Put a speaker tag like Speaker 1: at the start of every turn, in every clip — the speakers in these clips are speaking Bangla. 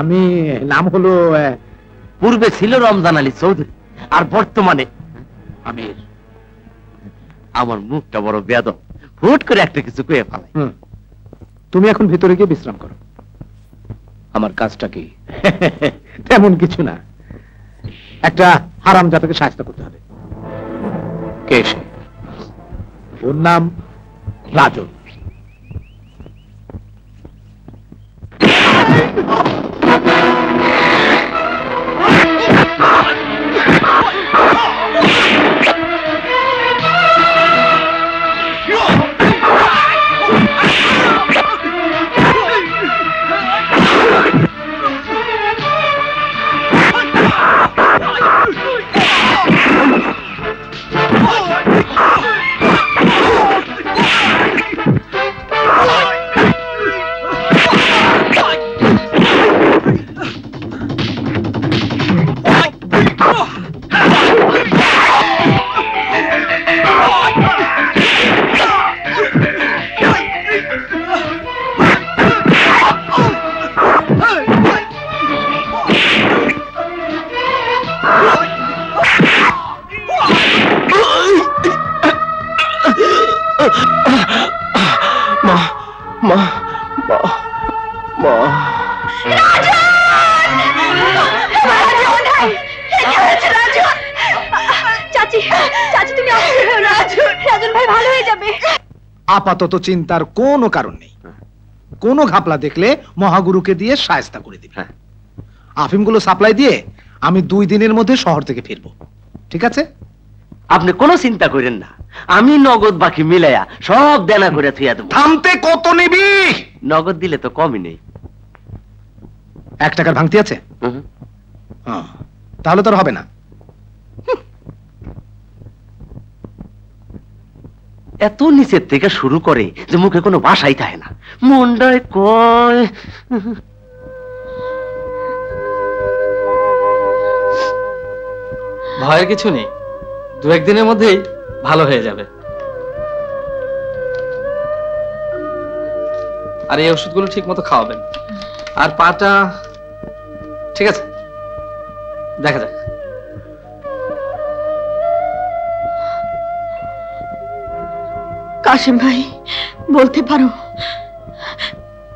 Speaker 1: আমি নাম হলো
Speaker 2: পূর্বে ছিল রমজান আলী চৌধুরী, আর বর্তমানে আমির। আমার মুখটা বড় বেয়াদব, হুট করে একটা কিছু কয়ে ফেলাই।
Speaker 1: তুমি এখন ভিতরে গিয়ে বিশ্রাম করো।
Speaker 3: আমার কাজটা কি?
Speaker 1: তেমন কিছু না, একটা হারামজাদাকে সাহায্য করতে হবে।
Speaker 3: কে সে?
Speaker 1: ওর নাম রাজন। আপাতত চিন্তার কোনো কারণ নেই। কোনো ঘাপলা দেখলে মহাগুরুকে দিয়ে শায়েস্তা করে দিবি। আফিমগুলো সাপ্লাই দিয়ে আমি 2 দিনের মধ্যে শহর থেকে ফিরবো, ঠিক আছে?
Speaker 2: আপনি কোনো চিন্তা করেন না, আমি নগদ বাকি মিলাইয়া সব দেনা করে থুইয়া দেব।
Speaker 1: থামতে কত নিবি?
Speaker 2: নগদ দিলে তো কমই নেই।
Speaker 1: 1 টাকার ভাঙতি আছে? তাহলে তোর হবে না।
Speaker 2: এত নিচের থেকে শুরু করে যে মুখে কোনো ভাষাই থাকে না, মনটায় কয়।
Speaker 4: ভয়ের কিছু নেই, 2-1 দিনের মধ্যেই ভালো হয়ে যাবে। আর এই ওষুধগুলো ঠিক মতো খাওয়াবেন। আর পাটা ঠিক আছে, দেখা যাক।
Speaker 5: কাশেম ভাই, বলতে পারো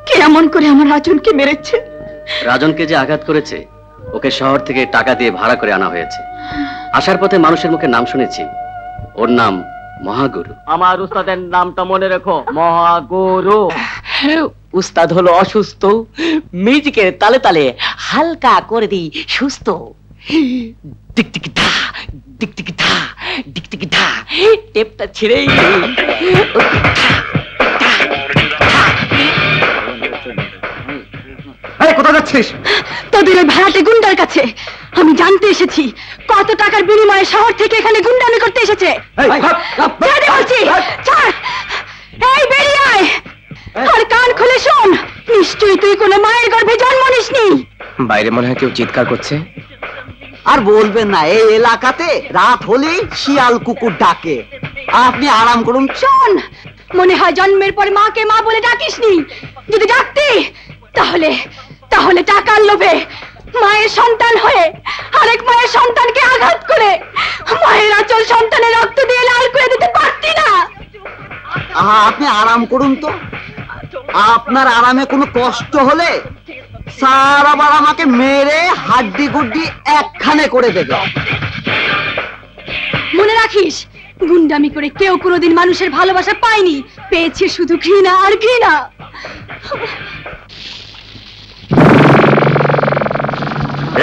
Speaker 5: কে এমন করে আমার রাজনকে মেরেছে?
Speaker 6: রাজনকে যে আঘাত করেছে ওকে শহর থেকে টাকা দিয়ে ভাড়া করে আনা হয়েছে। আসার পথে মানুষের মুখে নাম শুনেছি, ওর নাম মহাগুরু।
Speaker 2: আমার উস্তাদের নামটা মনে রেখো, মহাগুরু। উস্তাদ হলো অসুস্থ, মিউজিকের তালে তালে হালকা করে দিই সুস্থ। টিকটিকি ধা, টিকটিকি ধা, টিকটিকি ধা, টেপটা ছিঁড়েই
Speaker 1: কোথায় যাচ্ছিস?
Speaker 5: তোদের ওই ভাড়াটে গুন্ডার কাছে। আমি জানতে এসেছি কত টাকার বিনিময়ে শহর থেকে এখানে গুন্ডামি করতে এসেছে। এই বেরিয়ে আয় আর কান খুলে শোন, নিশ্চয়ই তুই কোনো মায়ের গর্ভে জন্ম নিসনি।
Speaker 3: বাইরে মনে হয় কেউ চিৎকার করছে।
Speaker 7: আর বলবেন না, এই এলাকাতে রাত হলেই শিয়াল কুকুর ডাকে। আপনি আরাম করুন।
Speaker 5: শোন, মনে হয় জন্মের পরে মাকে মা বলে ডাকিসনি। যদি ডাকতি তাহলে তাহলে টাকার লোভে মায়ের সন্তান হয়ে আরেক মায়ের সন্তানকে আঘাত করে মায়ের আচল সন্তানের রক্ত দিয়ে লাল করে দিতে পারতি না।
Speaker 7: আপনি আরাম করুন তো। আপনার আরামে কোনো কষ্ট হলে স্যার আবার আমাকে মেরে হাড্ডি গুড্ডি একখানে করে দেবে।
Speaker 5: মনে রাখিস, গুন্ডামি করে কেউ কোনোদিন মানুষের ভালোবাসা পায়নি, পেয়েছে শুধু ঘৃণা আর ঘৃণা।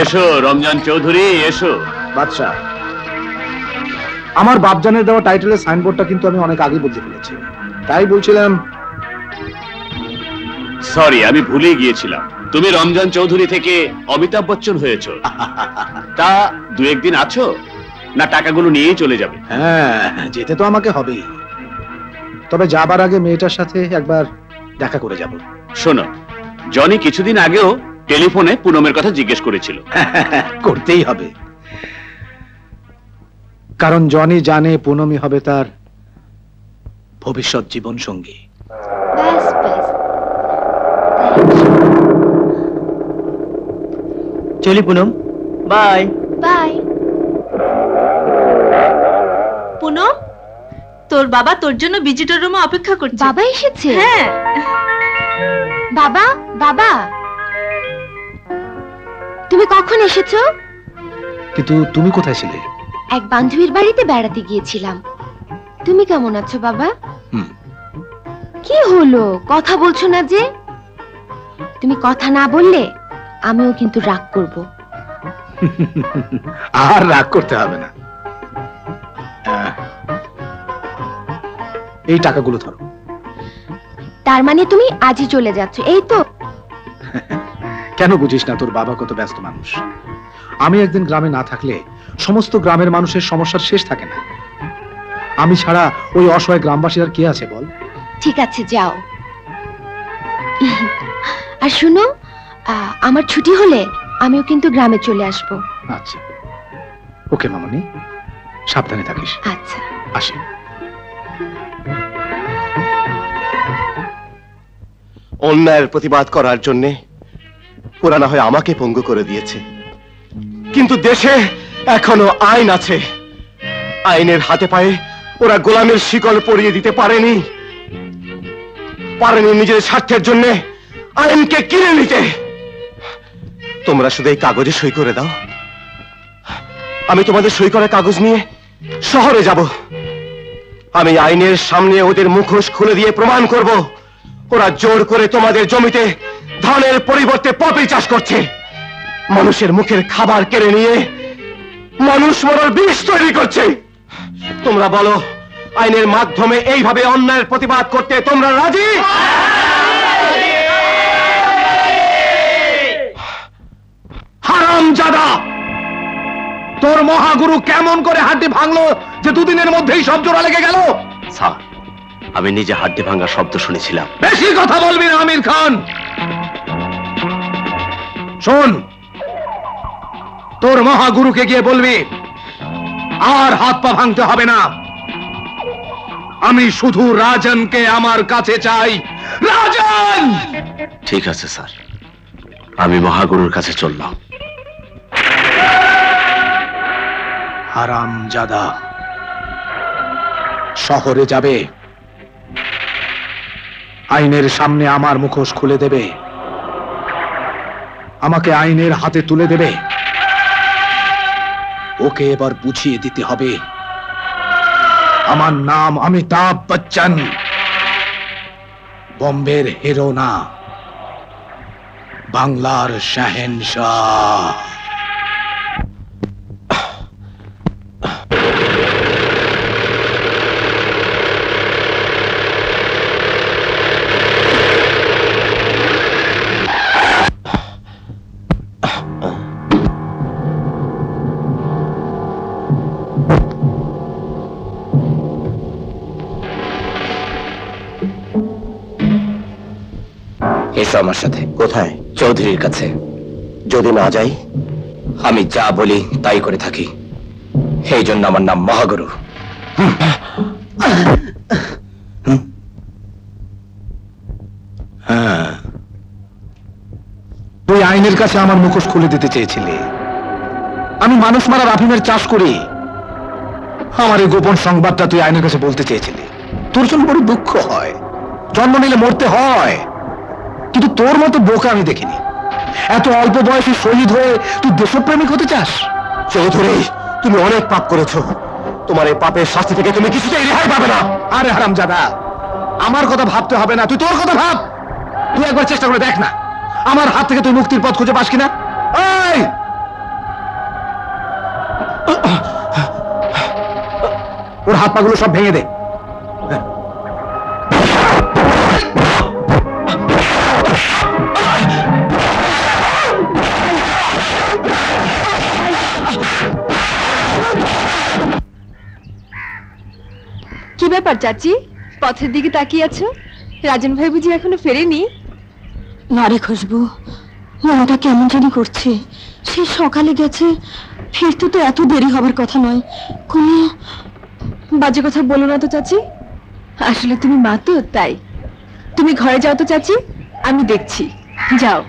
Speaker 8: এসো রমজান চৌধুরী, এসো।
Speaker 1: বাদশা, আমার বাপজানের দেওয়া টাইটেলের সাইনবোর্ডটা কিন্তু আমি অনেক আগে বদলে ফেলেছি, তাই বলছিলাম।
Speaker 8: সরি, আমি ভুলে গিয়েছিলাম, তুমি রমজান চৌধুরী থেকে অমিতাভ বচ্চন হয়েছো। তা 2-1 দিন আছো না টাকাগুলো নিয়েই চলে যাবে?
Speaker 1: হ্যাঁ, যেতে তো আমাকে হবেই, তবে যাবার আগে মেয়েটার সাথে একবার দেখা করে যাব।
Speaker 8: শোনো, জনি কিছুদিন আগেও টেলিফোনে পুনমের কথা জিজ্ঞেস করেছিল।
Speaker 1: করতেই হবে, কারণ জনি জানে পুনমই হবে তার ভবিষ্যৎ জীবন সঙ্গী।
Speaker 2: চলি পুনম, বাই।
Speaker 5: বাই।
Speaker 9: পুনম, তোর বাবা তোর জন্য ভিজিটর রুমে অপেক্ষা করছে।
Speaker 5: বাবা এসেছে?
Speaker 9: হ্যাঁ।
Speaker 5: বাবা, বাবা, তুমি কখন এসেছো?
Speaker 1: কিন্তু তুমি কোথায় ছিলে?
Speaker 5: এক বান্ধবীর বাড়িতে বেড়াতে গিয়েছিলাম। তুমি কেমন আছো বাবা? কি হলো, কথা বলছো না যে? তুমি কথা না বললে আমিও কিন্তু রাগ করব।
Speaker 1: আর রাগ করতে হবে না। এই টাকাগুলো ধরো।
Speaker 5: তার মানে তুমি আজই চলে যাচ্ছ, এই তো?
Speaker 1: কেন বুঝিস না, তোর বাবা কত ব্যস্ত মানুষ। আমি একদিন গ্রামে না থাকলে সমস্ত গ্রামের মানুষের সমস্যার শেষ থাকে না। আমি ছাড়া ওই অসহায় গ্রামবাসীর আর কে আছে বল?
Speaker 5: ঠিক আছে, যাও। আর শুনো, আমার ছুটি হলে আমিও কিন্তু গ্রামে চলে আসব।
Speaker 1: আচ্ছা, ওকে মামনি, সাবধানে থাকিস।
Speaker 5: আচ্ছা,
Speaker 1: আসি।
Speaker 10: অন্যায়ের প্রতিবাদ করার জন্যে ওরা না হয় আমাকে পঙ্গু করে দিয়েছে, কিন্তু দেশে এখনো আইন আছে। আইনের হাতে পায়ে ওরা গোলামের শিকল পরিয়ে দিতে পারেনি নিজের স্বার্থের জন্য আইনকে কিনে নিতে। তোমরা শুধু এই কাগজে সই করে দাও, আমি তোমাদের সই করা কাগজ নিয়ে শহরে যাব। আমি আইনের সামনে ওদের মুখোশ খুলে দিয়ে প্রমাণ করব ওরা জোর করে তোমাদের জমিতে ধানের পরিবর্তে পপি চাষ করছে, মানুষের মুখের খাবার কেড়ে নিয়ে মানুষ মরার বিষ তৈরি করছে। তোমরা বলো, আইনের মাধ্যমে এইভাবে অন্যায়ের প্রতিবাদ করতে তোমরা রাজি?
Speaker 1: হারামজাদা, তোর মহাগুরু কেমন করে হাড্ডি ভাঙলো যে দুদিনের মধ্যেই সব জোড়া লেগে গেল?
Speaker 10: স্যার, আমি নিজে হাড্ডি ভাঙার শব্দ শুনেছিলাম।
Speaker 1: বেশি কথা বলবি না আমির খান। শোন, তোর মহাগুরুকে গিয়ে বলবি আর হাত পা ভাঙতে হবে না। আমি শুধু রাজনকে আমার কাছে চাই। রাজন!
Speaker 10: ঠিক আছে স্যার, আমি মহাগুরুর কাছে চললাম।
Speaker 1: হারামজাদা, শহরে যাবে, আইনের সামনে আমার মুখোশ খুলে দেবে, আমাকে আইনের হাতে তুলে দেবে। ওকে এবার বুঝিয়ে দিতে হবে আমার নাম অমিতাভ বচ্চন, বম্বের হিরো না, বাংলার শাহেনশাহ।
Speaker 3: এসো আমার সাথে।
Speaker 10: কোথায়?
Speaker 3: চৌধুরীর কাছে।
Speaker 10: যদি না যাই?
Speaker 3: আমি যা বলি তাই করে থাকি, এই জন্য আমার নাম মহাগুরু।
Speaker 1: হ্যাঁ, তুই আইনের কাছে আমার মুখোশ খুলে দিতে চেয়েছিলি। আমি মানুষ মারার আফিমের চাষ করি, আমার এই গোপন সংবাদটা তুই আইনের কাছে বলতে চেয়েছিলি। তোর জন্য বড় দুঃখ হয়, জন্ম নিলে মরতে হয়, কিন্তু তোর মতো বোকা আমি দেখিনি। এত অল্প বয়সে শহীদ হয়ে তুই দেশপ্রেমিক হতে চাস?
Speaker 10: চৌধুরী, তুমি অনেক পাপ করেছো, তোমার এই পাপের শাস্তি থেকে তুমি কিছুতেই রেহাই পাবে না।
Speaker 1: আরে হারামজাদা, আমার কথা ভাবতে হবে না, তুই তোর কথা ভাব। তুই একবার চেষ্টা করে দেখ না, আমার হাত থেকে তুই মুক্তির পথ খুঁজে পাস কিনা। এই, ওর হাত পাগুলো সব ভেঙে দে।
Speaker 5: কি ব্যাপার চাচি, পথের দিকে তাকিয়ে আছো? রাজন ভাই বুঝি এখনো ফেরেনি?
Speaker 9: না রে খুশবু, মনটা কেমন জানি করছে। সেই সকালে গেছে, ফিরতে তো এত দেরি হবার কথা নয়। কোনো
Speaker 5: বাজে কথা বলো না তো চাচি, আসলে তুমি মা তো তাই। তুমি ঘরে যাও তো চাচি, আমি দেখছি, যাও।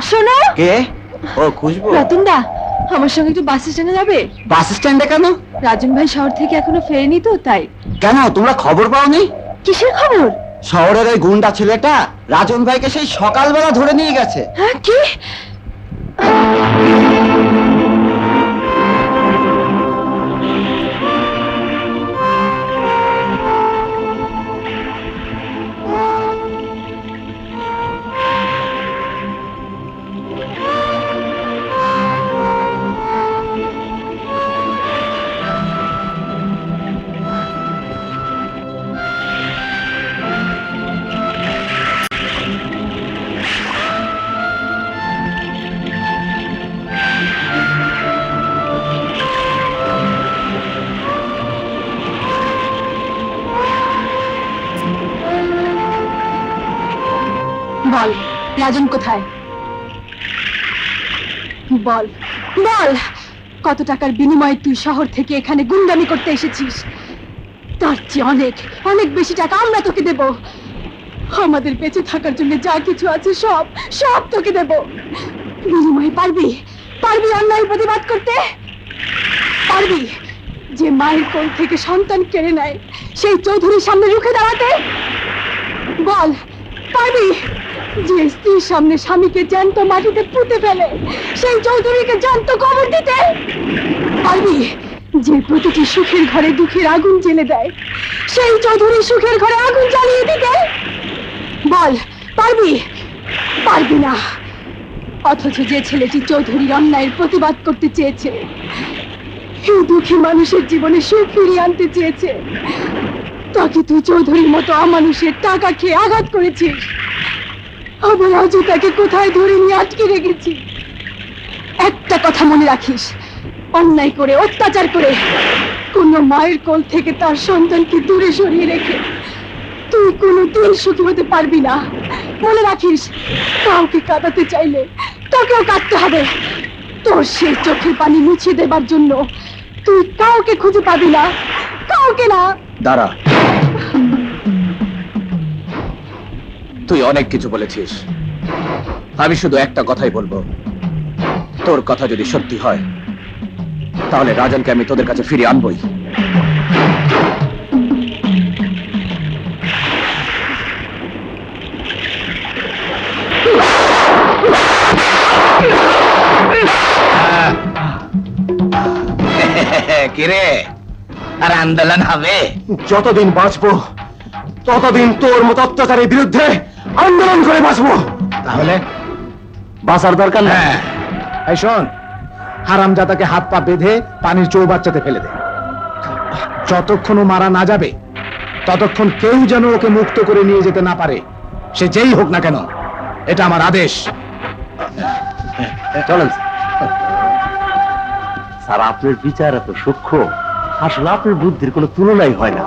Speaker 5: শোনো।
Speaker 7: কে? ও খুশবু।
Speaker 5: রতনদা, আমার সঙ্গে একটু বাস স্ট্যান্ডে যাবে?
Speaker 7: বাস স্ট্যান্ডে কেন?
Speaker 5: রাজন ভাই শহর থেকে এখনো ফেরেনি তো, তাই।
Speaker 7: কেন, তোমরা খবর পাওনি?
Speaker 5: কিসের খবর?
Speaker 7: শহরের ওই গুন্ডা ছেলেটা রাজন ভাইকে সেই সকালবেলা ধরে নিয়ে গেছে।
Speaker 5: হ্যাঁ, কি? বল, রাজন কোথায়? বল বল, কত টাকার বিনিময়ে তুই শহর থেকে এখানে গুন্ডামি করতে এসেছিস? তার চেয়ে অনেক অনেক বেশি টাকা আমরা তোকে দেব। আমাদের বেঁচে থাকার জন্য যা কিছু আছে সব সব তোকে দেব। বিনিময়ে পারবি পারবি অন্যায় প্রতিবাদ করতে? পারবি যে মায়ের কোল থেকে সন্তান কেড়ে নেয় সেই চৌধুরীর সামনে রুখে দাঁড়াতে? বল, পারবি যে স্ত্রীর সামনে স্বামীকে জ্যান্ত মাটিতে পুঁতে ফেলে সেই চৌধুরীকে জ্যান্ত কবর দিতে? পারবি যে প্রতিটি সুখের ঘরে দুঃখের আগুন জ্বেলে দেয় সেই চৌধুরী সুখের ঘরে আগুন জ্বালিয়ে দিতে? বল, পারবি? পারবি না। অথচ যে ছেলেটি চৌধুরীর অন্যায়ের প্রতিবাদ করতে চেয়েছে, এই দুঃখী মানুষের জীবনে সুখ ফিরিয়ে আনতে চেয়েছে, তাকে তুই চৌধুরীর মতো অমানুষের টাকা খেয়ে আঘাত করেছিস। আবার আজও তাকে কোথায় ধরে নিয়ে আটকে রেখেছি। একটা কথা মনে রাখিস, অন্যায় করে অত্যাচার করে কোন মায়ের কোল থেকে তার সন্তানকে দূরে সরিয়ে রেখে তুই কোনোদিন সুখী হতে পারবি না। মনে রাখিস, কাউকে কাঁদাতে চাইলে তোকেও কাঁদতে হবে। তোর সেই চোখের পানি মুছিয়ে দেবার জন্য তুই কাউকে খুঁজে পাবি না, কাউকে না।
Speaker 3: দাঁড়া, তুই অনেক কিছু বলেছিস, আমি শুধু একটা কথাই বলবো, তোর কথা যদি সত্যি হয় তাহলে রাজনকে আমি তোদের কাছে ফিরিয়ে আনবই।
Speaker 1: কিরে, আর আন্দোলন হবে?
Speaker 10: যতদিন বাঁচবো ততদিন তোর মতো অত্যাচারের বিরুদ্ধে আন্দোলন করে বাঁচবো।
Speaker 1: তাহলে
Speaker 10: বাঁচার দরকার নেই।
Speaker 1: এই শোন, হারামজাদাকে হাত পা বেঁধে পানির চৌবাচ্চাতে ফেলে দে। যতক্ষণ ও মারা না যাবে ততক্ষণ কেউ যেন ওকে মুক্ত করে নিয়ে যেতে না পারে, সে যেই হোক না কেন। এটা আমার আদেশ।
Speaker 10: চলেন স্যার, আপনার বিচার এত সূক্ষ্ম, আসলে আপনার বুদ্ধির কোনো তুলনাই হয় না।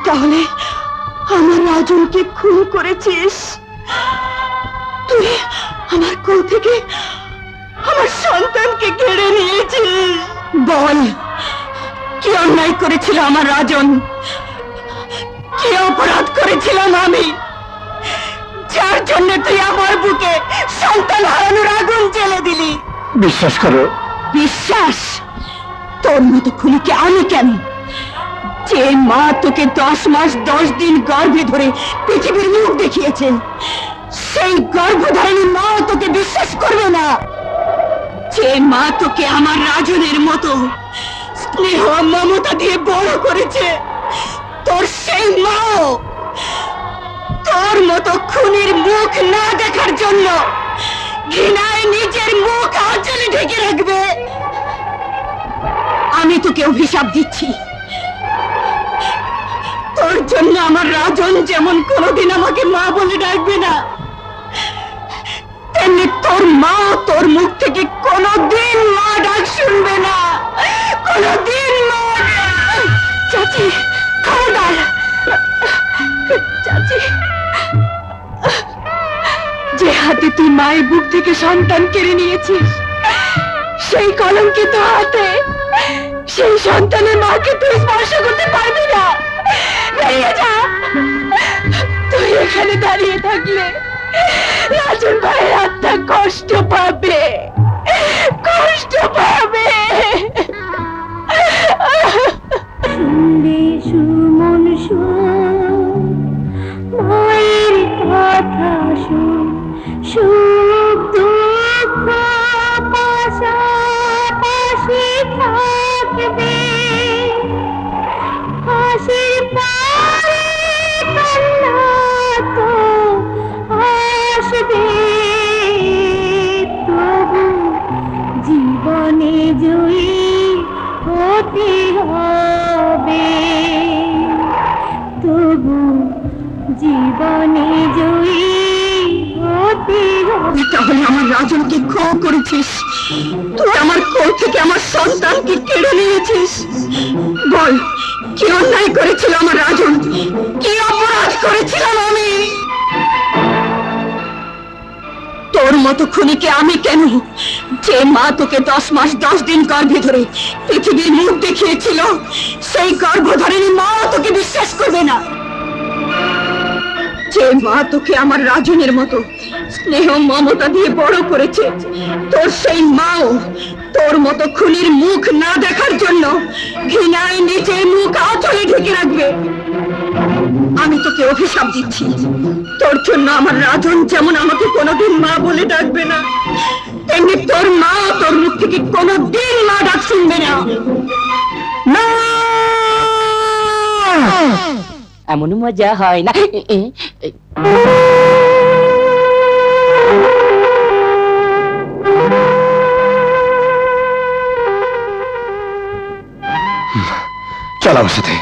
Speaker 9: তাহলে আমার রাজনকে খুন করেছিস? তুই আমার কোল থেকে আমার সন্তানকে কেড়ে নিয়েছিস। বল, কি অন্যায় করেছিল আমার রাজন? কি অপরাধ করেছিলাম আমি, যার জন্য তুই আমার বুকে সন্তান হারানোর আগুন জ্বেলে দিলি?
Speaker 10: বিশ্বাস করো।
Speaker 9: বিশ্বাস? তোর মতো খুনিকে আমি কেন? যে মা তোকে 10 মাস 10 দিন গর্ভে ধরে পৃথিবীর মুখ দেখিয়েছে, সেই গর্ভধারিণী মা তোকে বিশ্বাস করবে না? যে মা তোকে আমার রাজনের মতো স্নেহ মমতা দিয়ে বড় করেছে, তোর সেই মা তোর মতো খুনির মুখ না দেখার জন্য ঘৃণায় নিজের মুখ আঁচলে ঢেকে রাখবে? আমি তোকে অভিশাপ দিচ্ছি, তোর জন্য আমার রাজন যেমন কোনোদিন আমাকে মা বলে ডাকবে না, তেমনি তোর মা তোর মুখ থেকে কোনোদিন মা ডাক শুনবে না, কোনোদিন মা। চাচি, খবরদার! চাচি, যে হাতে তুই মায়ের বুক থেকে সন্তান কেড়ে নিয়েছিস, সেই কলঙ্কিত হাতে সেই সন্তানের মাকে তুই স্পর্শ করতে পারবি না। বেরিয়ে যা। তুই এখানে দাঁড়িয়ে থাকলে রাজন ভাইয়ের আত্মা কষ্ট পাবে, কষ্ট পাবে। সুমন মায়ের কথা সুখ দুঃখ পাশাপাশি থাকবে, হাসির পরে কান্না তো আসবে, তবু জীবনে জয়ী হতে হবে, তবু জীবনে জয়ী হতে হবে। তাহলে আমার রাজনকে ক্ষোভ করেছিস, তুই আমার কোল থেকে আমার সন্তানকে কেড়ে নিয়েছিস। বল, কি অন্যায় করেছিল আমার রাজন? কি অপরাধ করেছিলাম আমি? তোর মতো খুনিকে আমি কেন? যে মা তোকে 10 মাস 10 দিন গর্ভে ধরে পৃথিবীর মুখ দেখিয়েছিল, সেই গর্ভধারিণী মা তোকে বিশ্বাস করবে না। যে মা তোকে আমার রাজনের মতো স্নেহ মমতা দিয়ে বড় করেছে, তোর সেই মাও তোর মতো খুনির মুখ না দেখার জন্য ঘৃণায় নিজের মুখ আঁচলে ঢেকে রাখবে। আমি তোকে অভিশাপ দিচ্ছি, তোর জন্য আমার রাজন যেমন আমাকে কোনোদিন মা বলে ডাকবে না, তেমনি তোর মা তোর মুখ থেকে কোনোদিন মা ডাক শুনবে না।
Speaker 2: এমন মজা হয় না।
Speaker 10: চল আমার সাথে।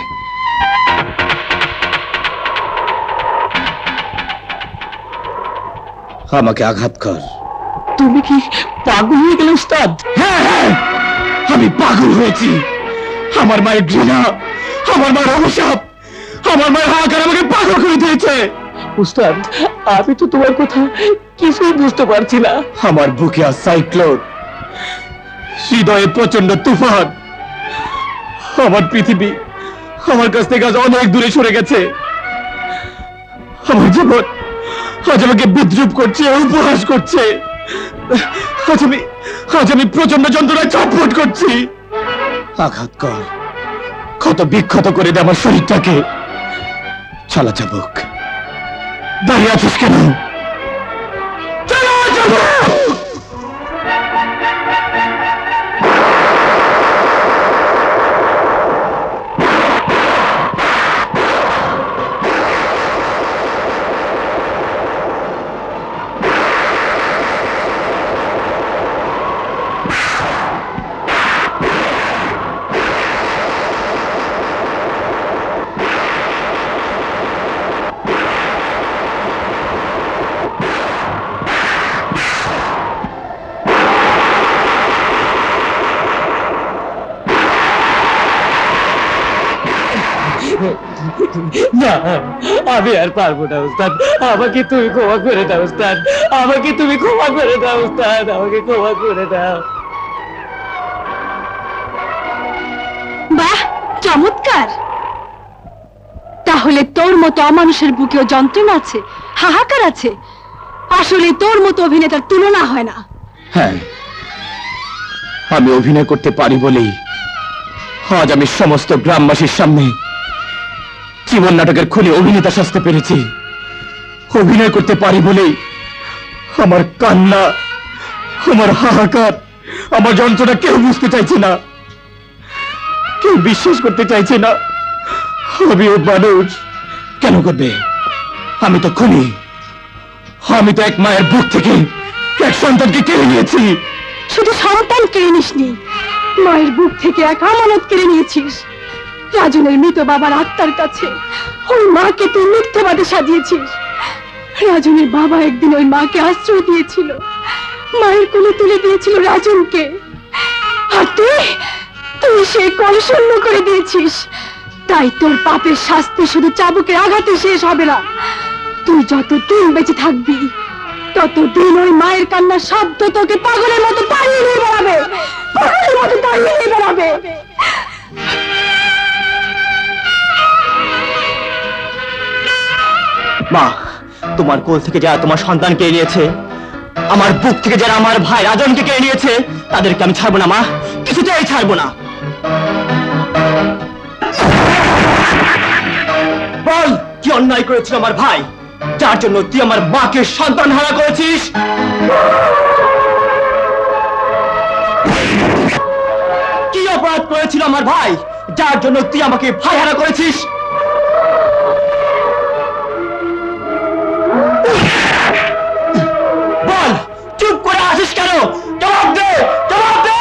Speaker 10: আমাকে আঘাত কর।
Speaker 2: তুমি কি পাগল হয়ে গেলে উস্তাদ?
Speaker 10: হ্যাঁ হ্যাঁ, আমি পাগল হয়েছি। আমার মায়ের ঘৃণা, আমার মায়ের অভিশাপ, আমার মায়ের হাহাকার আমাকে পাগল করে দিয়েছে।
Speaker 2: উস্তাদ, আমি তো তোমার কথা কিছুই বুঝতে পারছি না।
Speaker 10: আমার বুকে আর সাইক্লোন, হৃদয়ে প্রচন্ড তুফান। আমার পৃথিবী আমার কাছ থেকে আজ অনেক দূরে সরে গেছে। আমার জীবন আজ আমাকে বিদ্রুপ করছে, উপহাস করছে। আজ আমি প্রচন্ড যন্ত্রণায় ছটফট করছি। আঘাত কর, ক্ষত বিক্ষত করে দে আমার শরীরটাকে। চালা চাবুক, দাঁড়িয়ে আছিস কেন? চালা চাবুক।
Speaker 2: না, আমি আর পারবো না উস্তাদ, আমাকে তুমি ক্ষমা করে দাও উস্তাদ, আমাকে তুমি ক্ষমা করে দাও উস্তাদ, আমাকে ক্ষমা করে দাও।
Speaker 5: বাহ, চমৎকার। তাহলে তোর মতো অমানুষের বুকেও যন্ত্রণা আছে, হাহাকার আছে। আসলে তোর মতো অভিনেতার তুলনা হয় না।
Speaker 10: হ্যাঁ, আমি অভিনয় করতে পারি বলেই আজ আমি সমস্ত গ্রামবাসীর সামনে জীবন নাটকের খুনি অভিনেতা সাজতে পেরেছি। অভিনয় করতে পারি বলেই আমার কান্না, আমার হাহাকার, আমার যন্ত্রণা কেউ বুঝতে চাইছে না, কেউ বিশ্বাস করতে চাইছে না। আমিও মানুষ। কেন করবে? আমি তো খুনি। আমি তো এক মায়ের বুক থেকে এক সন্তানকে কেড়ে নিয়েছি।
Speaker 5: শুধু সন্তান কেড়ে নিসনি, মায়ের বুক থেকে এক আমানত কেড়ে নিয়েছিস। রাজনের মৃত বাবার আত্মার কাছে ওই মাকে তুই মিথ্যাবাদে সাজিয়েছিস। রাজনের বাবা একদিন ওই মাকে আশ্রয় দিয়েছিল, মায়ের কোলে তুলে দিয়েছিল রাজনকে, আর তুই সেই কোল শূন্য করে দিয়েছিস। তাই তোর পাপের শাস্তি শুধু চাবুকের আঘাতে শেষ হবে না। তুই যতদিন বেঁচে থাকবি ততদিন ওই মায়ের কান্নার শব্দ তোকে পাগলের মতো তাড়িয়ে নিয়ে বেড়াবে, পাগলের মতো তাড়িয়ে নিয়ে বেড়াবে।
Speaker 7: মা, তোমার কোল থেকে যারা তোমার সন্তানকে নিয়েছে, আমার বুক থেকে যারা আমার ভাই রাজনকে কেড়ে নিয়েছে, তাদেরকে আমি ছাড়বো না মা, কিছুতেই ছাড়বো না। বল, কি অন্যায় করেছিল আমার ভাই, যার জন্য তুই আমার মাকে সন্তান হারা করেছিস? কি অপরাধ করেছিল আমার ভাই, যার জন্য তুই আমাকে ভাই হারা করেছিস? বল, চুপ করে আসিস কেন? জবাব দে, জবাব দে।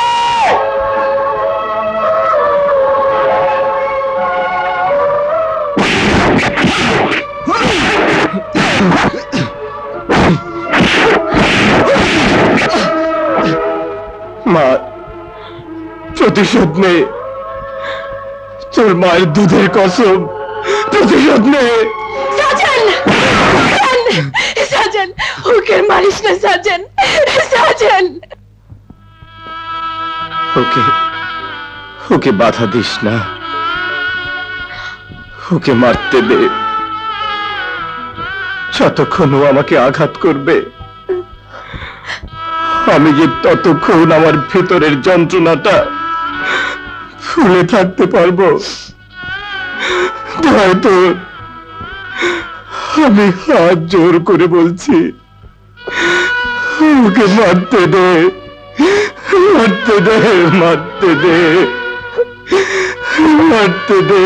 Speaker 10: মা, প্রতিশোধ নে। তোর মায়ের দুধের কসম, প্রতিশোধ নে।
Speaker 5: সাজন, সাজন, ওকে মারিস না সাজন, সাজন।
Speaker 10: ওকে বাধা দিস না, ওকে মারতে দে। যতক্ষণ ও আমাকে আঘাত করবে আমি যে ততক্ষণ আমার ভেতরের যন্ত্রণাটা ফুলে থাকতে পারবো। হয়তো আমি হাত জোর করে বলছি, ওকে মারতে দে, মারতে দে, মারতে দে, মারতে দে।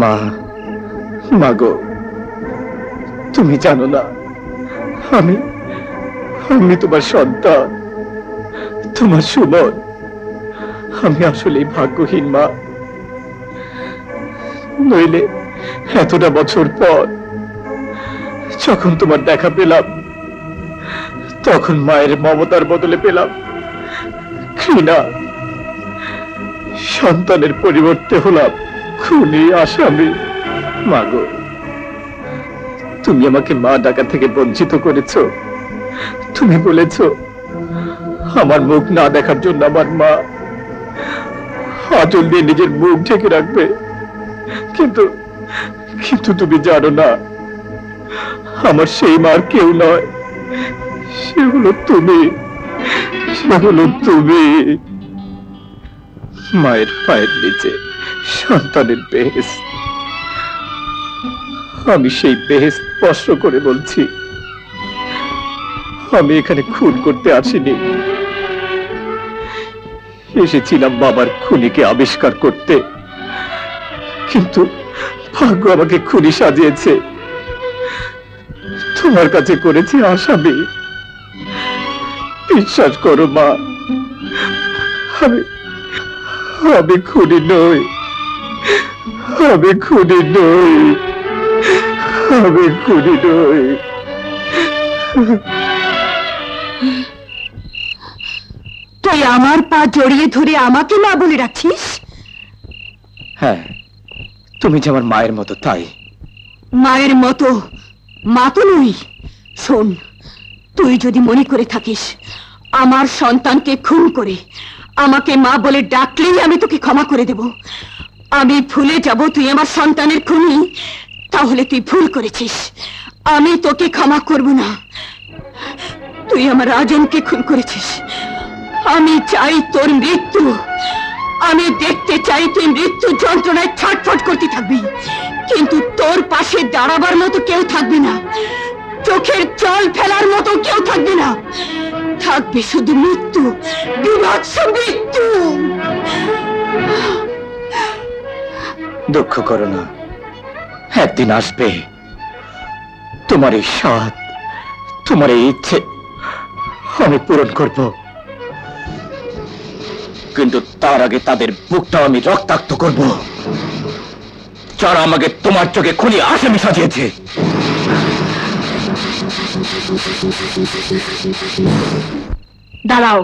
Speaker 10: মা, মাগো, তুমি জানো না আমি তোমার সন্তান, তোমার সুমন। আমি আসলেই ভাগ্যহীন মা, নইলে এতটা বছর পর যখন তোমার দেখা পেলাম, তখন মায়ের মমতার বদলে পেলাম ঘৃণা। সন্তানের পরিবর্তে হলাম খুনি, আসামি। মাগো, তুমি আমাকে মা ডাকা থেকে বঞ্চিত করেছো। তুমি বলেছো আমার মুখ না দেখার জন্য আমার মা আঁচল দিয়ে নিজের মুখ ঢেকে রাখবে, কিন্তু কিন্তু তুমি জানো না, আমার সেই মার কেউ নয়, সে হলো তুমি, সে হলো তুমি। মায়ের পায়ের নিচে সন্তানের বেহেশত। আমি সেই বেহেশত স্পর্শ করে বলছি, আমি এখানে খুন করতে আসিনি, এসেছিলাম বাবার খুনিকে আবিষ্কার করতে। কিন্তু ভাগ্য আমাকে খুনি সাজিয়েছে, তোমার কাছে করেছি আসামি। বিশ্বাস করো মা, আমি খুনি নই, আমি খুনি নই, আমি খুনি নই।
Speaker 9: তুই আমার পা জড়িয়ে ধরে আমাকে মা বলে রাখছিস?
Speaker 3: হ্যাঁ, তুমি যে আমার মায়ের মতো, তাই।
Speaker 9: মায়ের মতো? মা তো নই। শোন, তুই যদি মনে করে থাকিস আমার সন্তানকে খুন করে আমাকে মা বলে ডাকলেই আমি তোকে ক্ষমা করে দেব, আমি ভুলে যাব তুই আমার সন্তানের খুনি, তাহলে তুই ভুল করেছিস। আমি তোকে ক্ষমা করব না। তুই আমার রাজনকে খুন করেছিস। আমি চাই তোর মৃত্যু। আমি দেখতে চাই তুই মৃত্যু যন্ত্রণায় ছটফট করতে থাকবি, কিন্তু তোর পাশে দাঁড়াবার মতো কেউ থাকবে না, চোখের জল ফেলার মতো কেউ থাকবে না। থাকবে শুধু মৃত্যু, বিভৎস মৃত্যু।
Speaker 3: দুঃখ করো না, একদিন আসবে তোমার এই সাধ, তোমার এই ইচ্ছে আমি পূরণ করব, কিন্তু তার আগে তাদের বুকটা আমি রক্তাক্ত করব যারা আমাকে তোমার চোখে খুনি আসামি সাজিয়েছে।
Speaker 5: দাঁড়াও,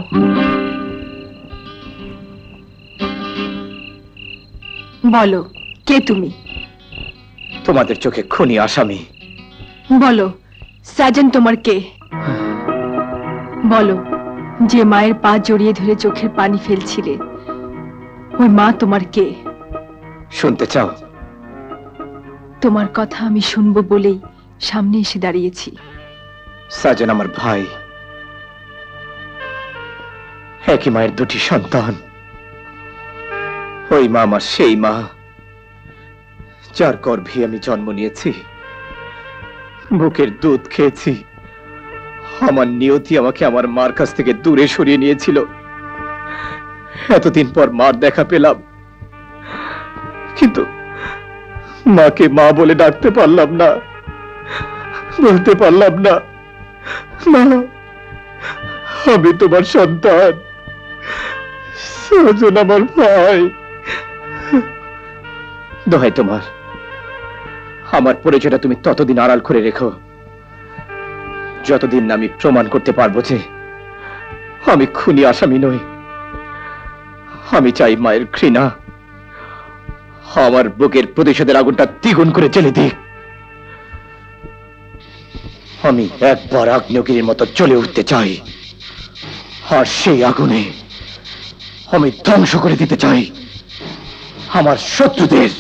Speaker 5: বলো কে তুমি?
Speaker 3: তোমাদের চোখে খুনি আসামি।
Speaker 5: বলো সাজন তোমার কে? বলো যে মায়ের পা জড়িয়ে ধরে চোখের পানি ফেলছিলে, ওই মা তোমার কে?
Speaker 3: শুনতে চাও?
Speaker 5: তোমার কথা আমি শুনবো বলেই সামনে এসে দাঁড়িয়েছি।
Speaker 3: সাজন আমার ভাই, একই মায়ের দুটি সন্তান। ওই মা আমার সেই মা যার গর্ভে আমি জন্ম নিয়েছি, বুকের দুধ খেয়েছি। আমার নিয়তি আমাকে আমার মার কাছ থেকে দূরে সরিয়ে নিয়েছিল। এতদিন পর মার দেখা পেলাম, কিন্তু মাকে মা বলে ডাকতে পারলাম না, বলতে পারলাম না, মা আমি তোমার সন্তান, সাজন আমার ভাই। দোহাই তোমার, আমার পরিচয়টা তুমি ততদিন আড়াল করে রেখো যতদিন না আমি প্রমাণ করতে পারবো যে আমি খুনি আসামি নই। আমি চাই মায়ের ঘৃণা, আমার বুকের প্রতিশোধের আগুনটা দ্বিগুণ করে জ্বেলে দিক। আমি একবার আগ্নেয়গিরির মতো জ্বলে উঠতে চাই, আর সেই আগুনে আমি ধ্বংস করে দিতে চাই আমার শত্রুদের।